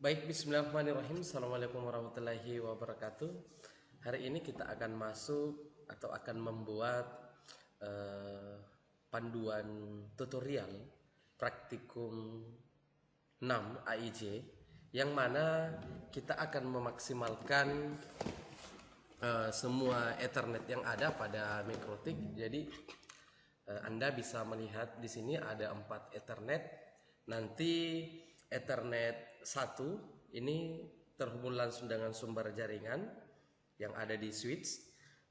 Baik, bismillahirrahmanirrahim. Assalamualaikum warahmatullahi wabarakatuh. Hari ini kita akan masuk atau akan membuat panduan tutorial praktikum 6 AIJ, yang mana kita akan memaksimalkan semua Ethernet yang ada pada Mikrotik. Jadi Anda bisa melihat di sini ada 4 Ethernet. Nanti Ethernet 1 ini terhubung langsung dengan sumber jaringan yang ada di switch.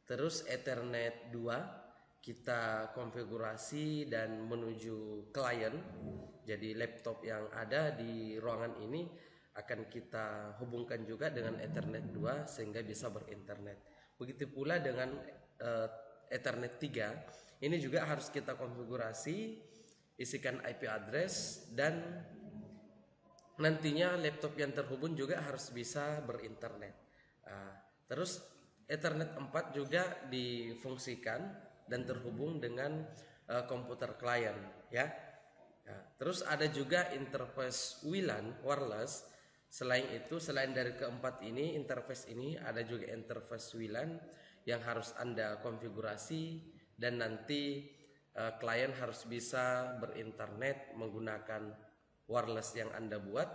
Terus Ethernet 2 kita konfigurasi dan menuju klien. Jadi laptop yang ada di ruangan ini akan kita hubungkan juga dengan Ethernet 2 sehingga bisa berinternet. Begitu pula dengan Ethernet 3, ini juga harus kita konfigurasi, isikan IP address, dan nantinya laptop yang terhubung juga harus bisa berinternet. Terus Ethernet 4 juga difungsikan dan terhubung dengan komputer klien, ya. Terus ada juga interface WLAN wireless. Selain itu, selain dari keempat ini, interface ini, ada juga interface WLAN yang harus Anda konfigurasi, dan nanti klien harus bisa berinternet menggunakan wireless yang Anda buat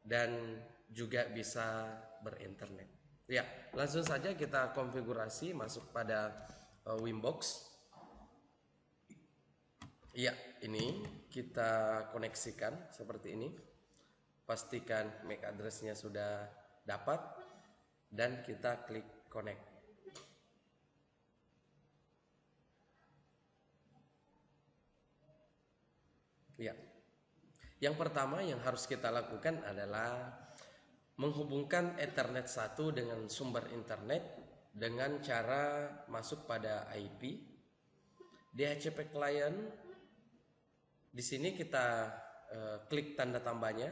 dan juga bisa berinternet. Ya, langsung saja kita konfigurasi, masuk pada Wimbox. Ya, ini kita koneksikan seperti ini. Pastikan MAC address-nya sudah dapat dan kita klik connect. Ya. Yang pertama yang harus kita lakukan adalah menghubungkan Ethernet 1 dengan sumber internet dengan cara masuk pada IP DHCP client. Di sini kita klik tanda tambahnya.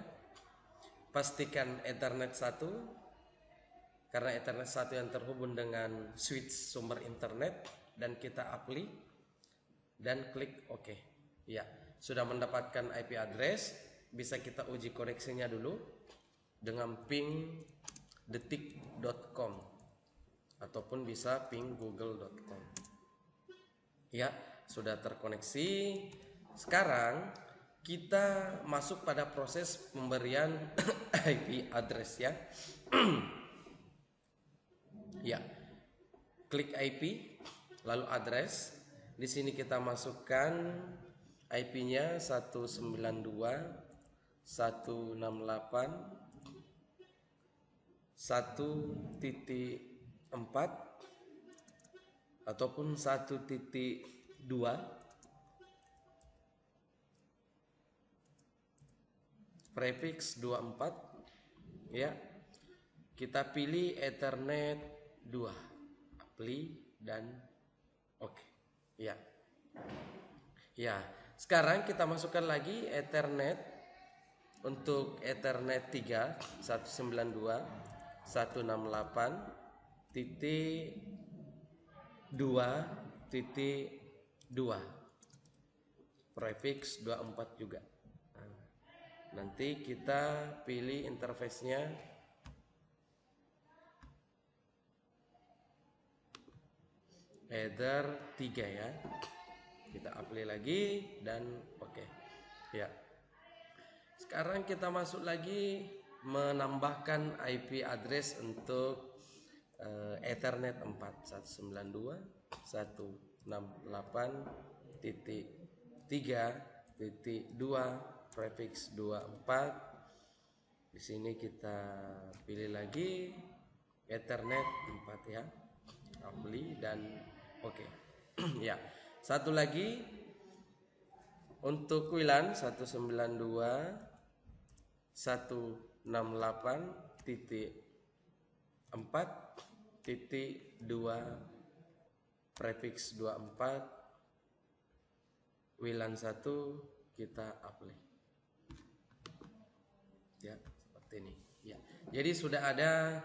Pastikan Ethernet 1, karena Ethernet 1 yang terhubung dengan switch sumber internet, dan kita apply dan klik OK. Ya, sudah mendapatkan IP address. Bisa kita uji koneksinya dulu dengan ping detik.com ataupun bisa ping google.com. Ya, sudah terkoneksi. Sekarang kita masuk pada proses pemberian IP address, ya. Ya, klik IP lalu address. Di sini kita masukkan IP-nya 192.168.1.4 ataupun 1.2, prefix 24, ya. Kita pilih Ethernet 2, apply dan OK. Ya. Ya, sekarang kita masukkan lagi Ethernet untuk Ethernet 3 192.168.2.2, prefix 24 juga. Nanti kita pilih interface-nya Ether 3, ya. Kita apply lagi dan OK. Ya. Sekarang kita masuk lagi menambahkan IP address untuk Ethernet 4 192.168.3.2 prefix 24. Di sini kita pilih lagi Ethernet 4, ya. Apply dan OK. Ya. Satu lagi untuk WLAN 192.168.4.2 prefix 24, WLAN 1 kita apply. Ya, seperti ini. Ya. Jadi sudah ada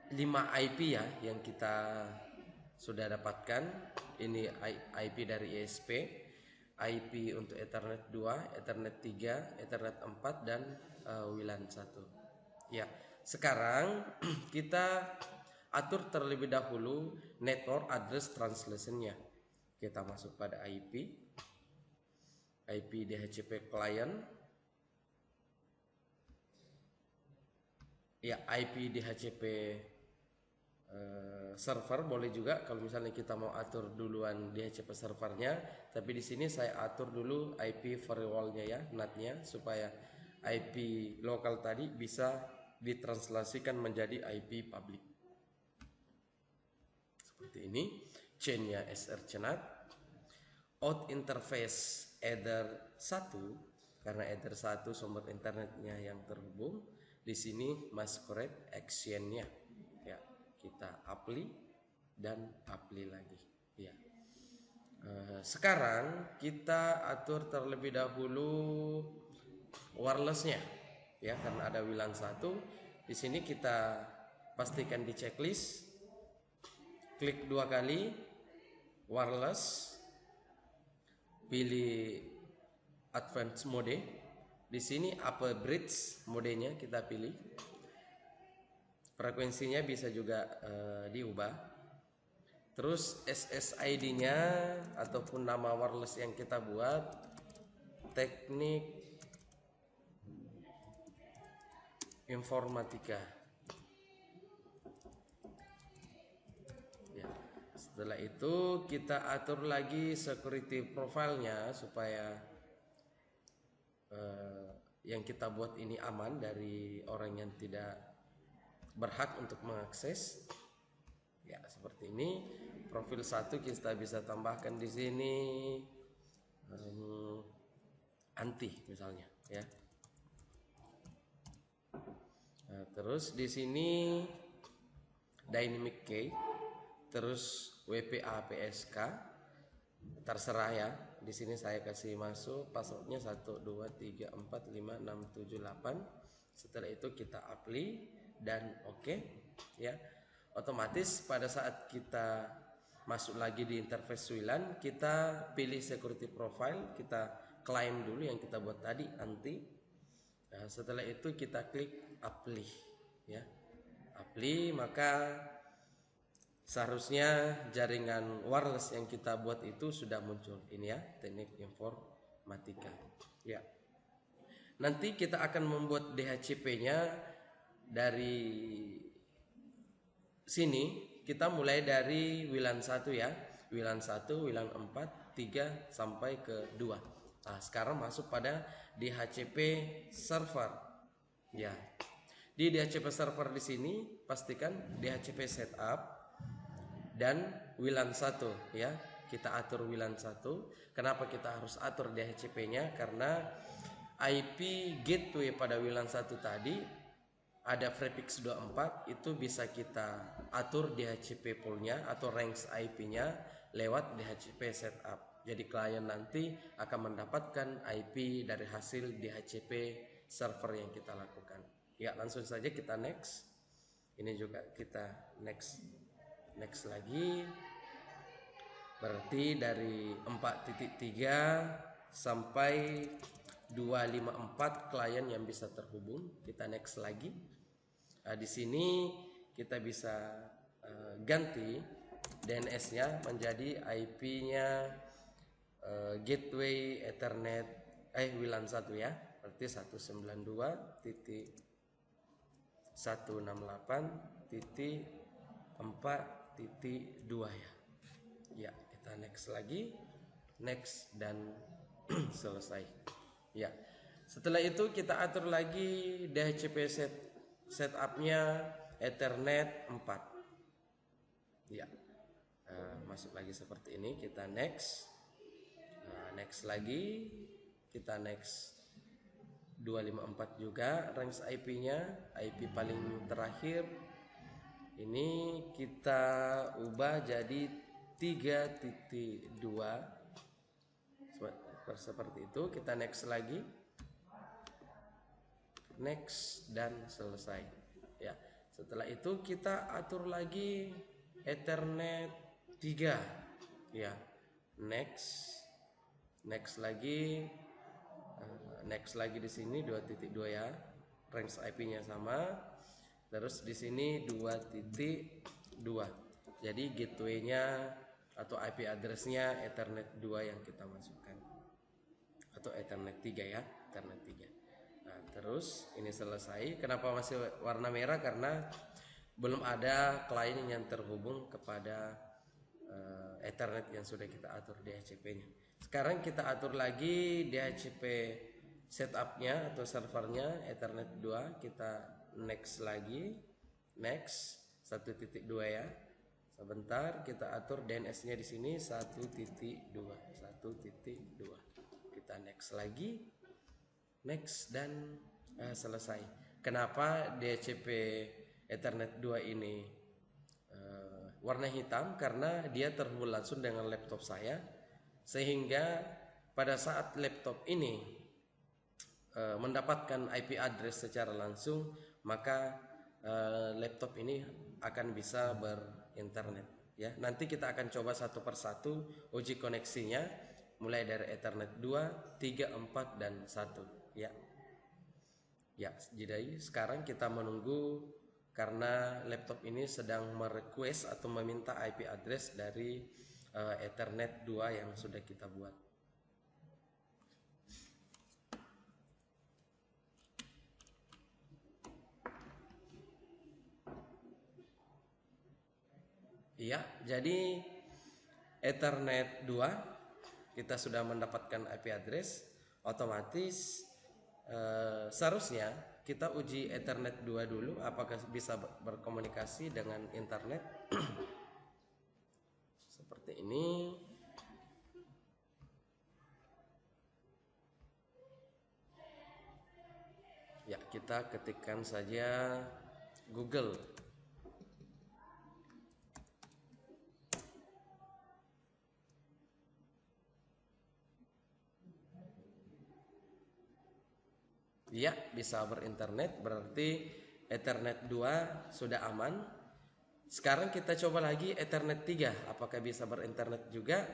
5 IP, ya, yang kita sudah dapatkan. Ini IP dari ISP. IP untuk Ethernet 2, Ethernet 3, Ethernet 4 dan WLAN 1. Ya, sekarang kita atur terlebih dahulu network address translation-nya. Kita masuk pada IP DHCP client. Ya, IP DHCP server boleh juga kalau misalnya kita mau atur duluan DHCP servernya, tapi di sini saya atur dulu IP firewall-nya ya, NAT-nya, supaya IP lokal tadi bisa ditranslasikan menjadi IP public. Seperti ini, chain-nya srcNAT, out interface Ether 1 karena Ether 1 sumber internetnya yang terhubung. Di sini masquerade action-nya. Ya, kita apply dan apply lagi. Ya. Sekarang kita atur terlebih dahulu wireless-nya. Ya, karena ada WLAN 1. Di sini kita pastikan di checklist. Klik 2 kali wireless. Pilih advanced mode. Di sini upper bridge modenya kita pilih. Frekuensinya bisa juga diubah. Terus SSID-nya ataupun nama wireless yang kita buat, teknik informatika. Ya. Setelah itu kita atur lagi security profile-nya supaya yang kita buat ini aman dari orang yang tidak berhak untuk mengakses. Ya, seperti ini. Profil 1 kita bisa tambahkan di sini anti misalnya ya. Nah, terus di sini dynamic key, terus WPA PSK terserah ya. Di sini saya kasih masuk passwordnya 1 2 3 4 5 6 7 8. Setelah itu kita apply dan oke ya. Otomatis pada saat kita masuk lagi di interface WLAN, kita pilih security profile, kita claim dulu yang kita buat tadi anti. Nah, setelah itu kita klik apply ya. Apply, maka seharusnya jaringan wireless yang kita buat itu sudah muncul. Ini ya, teknik informatika. Ya. Nanti kita akan membuat DHCP-nya dari sini. Kita mulai dari WLAN 1 ya. WLAN 1, WLAN 4, 3 sampai ke 2. Nah, sekarang masuk pada DHCP server. Ya. Di DHCP server di sini pastikan DHCP setup dan WLAN 1 ya. Kita atur WLAN 1. Kenapa kita harus atur DHCP-nya? Karena IP gateway pada WLAN 1 tadi ada prefix 24, itu bisa kita atur DHCP poolnya atau range IP-nya lewat DHCP setup. Jadi klien nanti akan mendapatkan IP dari hasil DHCP server yang kita lakukan. Ya, langsung saja kita next. Ini juga kita next lagi. Berarti dari 4.3 sampai 254 klien yang bisa terhubung. Kita next lagi. Di sini kita bisa ganti DNS-nya menjadi IP-nya gateway Ethernet WLAN 1 ya. Berarti 192.168.4.2 ya. Ya, kita next lagi. Next dan selesai. Ya. Setelah itu kita atur lagi DHCP setupnya Ethernet 4 ya. Masuk lagi seperti ini. Kita next lagi. Kita next 254 juga range IP-nya, IP paling terakhir. Ini kita ubah jadi 3.2 seperti itu. Kita next lagi. Next dan selesai ya. Setelah itu kita atur lagi Ethernet 3 ya. Next next lagi di sini 2.2 ya, range IP-nya sama. Terus di sini 2.2, jadi gateway-nya atau IP address-nya Ethernet 2 yang kita masukkan, atau Ethernet 3 ya, Ethernet 3. Nah, terus ini selesai. Kenapa masih warna merah? Karena belum ada klien yang terhubung kepada Ethernet yang sudah kita atur DHCP-nya. Sekarang kita atur lagi DHCP setup-nya atau servernya Ethernet 2. Kita next lagi, next 1.2 ya. Sebentar, kita atur DNS-nya di sini 1.2. Kita next lagi, next, dan selesai. Kenapa DHCP Ethernet 2 ini warna hitam? Karena dia terhubung langsung dengan laptop saya, sehingga pada saat laptop ini mendapatkan IP address secara langsung, maka laptop ini akan bisa berinternet ya. Nanti kita akan coba satu persatu uji koneksinya, mulai dari Ethernet 2, 3, 4, dan 1 ya. Ya, jadi sekarang kita menunggu karena laptop ini sedang merequest atau meminta IP address dari Ethernet 2 yang sudah kita buat. Iya, jadi Ethernet 2 kita sudah mendapatkan IP address, otomatis seharusnya kita uji Ethernet 2 dulu apakah bisa berkomunikasi dengan internet. Seperti ini. Ya, kita ketikkan saja Google. Ya, bisa berinternet, berarti Ethernet 2 sudah aman. Sekarang kita coba lagi Ethernet 3, apakah bisa berinternet juga?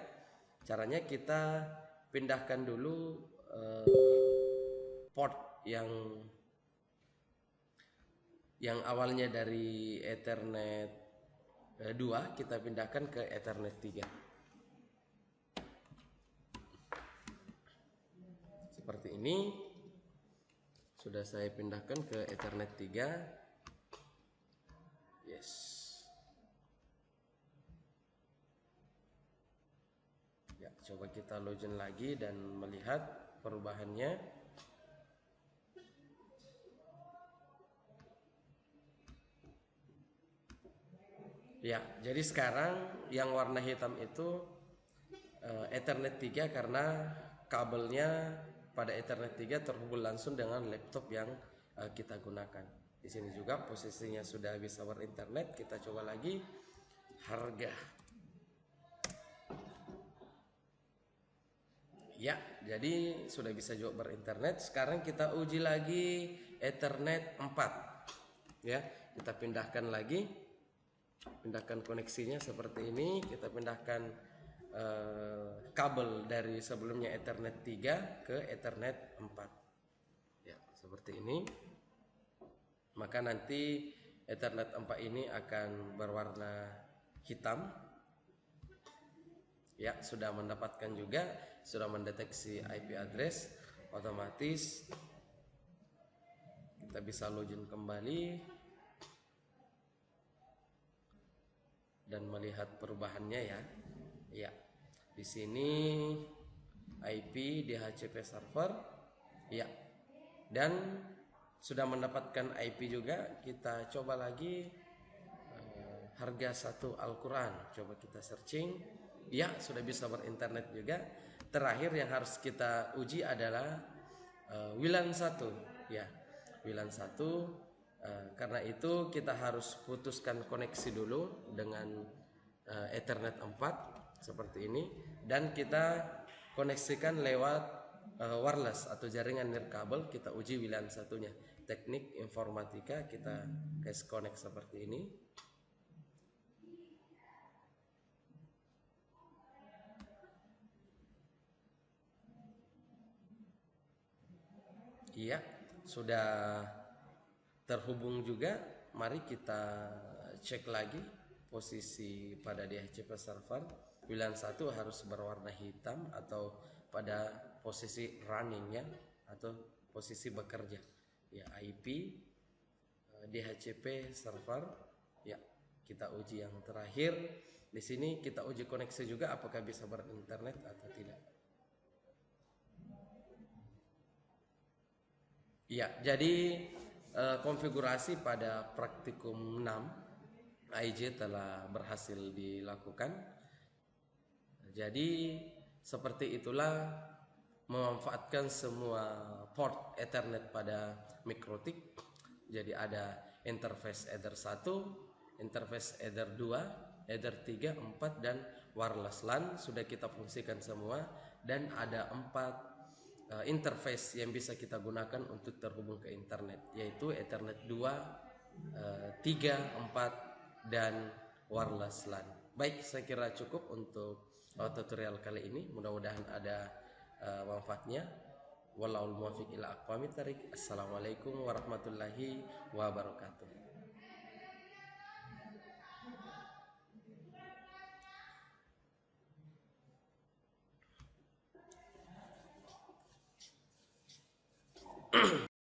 Caranya kita pindahkan dulu port yang awalnya dari Ethernet 2, kita pindahkan ke Ethernet 3. Seperti ini. Sudah saya pindahkan ke Ethernet 3. Yes. Ya, coba kita login lagi dan melihat perubahannya. Ya, jadi sekarang yang warna hitam itu Ethernet 3 karena kabelnya pada Ethernet 3 terhubung langsung dengan laptop yang kita gunakan. Di sini juga posisinya sudah bisa berinternet. Kita coba lagi harga. Ya, jadi sudah bisa juga berinternet. Sekarang kita uji lagi Ethernet 4. Ya, kita pindahkan lagi. Pindahkan koneksinya seperti ini. Kita pindahkan kabel dari sebelumnya Ethernet 3 ke Ethernet 4 ya, seperti ini. Maka nanti Ethernet 4 ini akan berwarna hitam ya. Sudah mendapatkan juga, sudah mendeteksi IP address, otomatis kita bisa login kembali dan melihat perubahannya ya. Ya, di sini IP DHCP server, ya, dan sudah mendapatkan IP juga. Kita coba lagi harga 1 Al-Quran. Coba kita searching, ya, sudah bisa berinternet juga. Terakhir yang harus kita uji adalah WLAN 1, ya, WLAN 1. Karena itu kita harus putuskan koneksi dulu dengan Ethernet 4 seperti ini, dan kita koneksikan lewat wireless atau jaringan nirkabel. Kita uji WLAN 1-nya. Teknik informatika, kita guys connect seperti ini. Iya, sudah terhubung juga. Mari kita cek lagi posisi pada DHCP server. Pilihan 1 harus berwarna hitam atau pada posisi runningnya atau posisi bekerja. Ya, IP DHCP server. Ya, kita uji yang terakhir. Di sini kita uji koneksi juga apakah bisa berinternet atau tidak. Ya, jadi konfigurasi pada praktikum 6 AIJ telah berhasil dilakukan. Jadi seperti itulah memanfaatkan semua port Ethernet pada mikrotik. Jadi ada interface Ether 1, interface Ether 2, Ether 3, 4 dan wireless LAN sudah kita fungsikan semua, dan ada 4 interface yang bisa kita gunakan untuk terhubung ke internet, yaitu Ethernet 2, 3, 4 dan wireless LAN. Baik, saya kira cukup untuk tutorial kali ini. Mudah-mudahan ada manfaatnya. Wallahul muwaffiq ila aqwamit thariq. Assalamualaikum warahmatullahi wabarakatuh.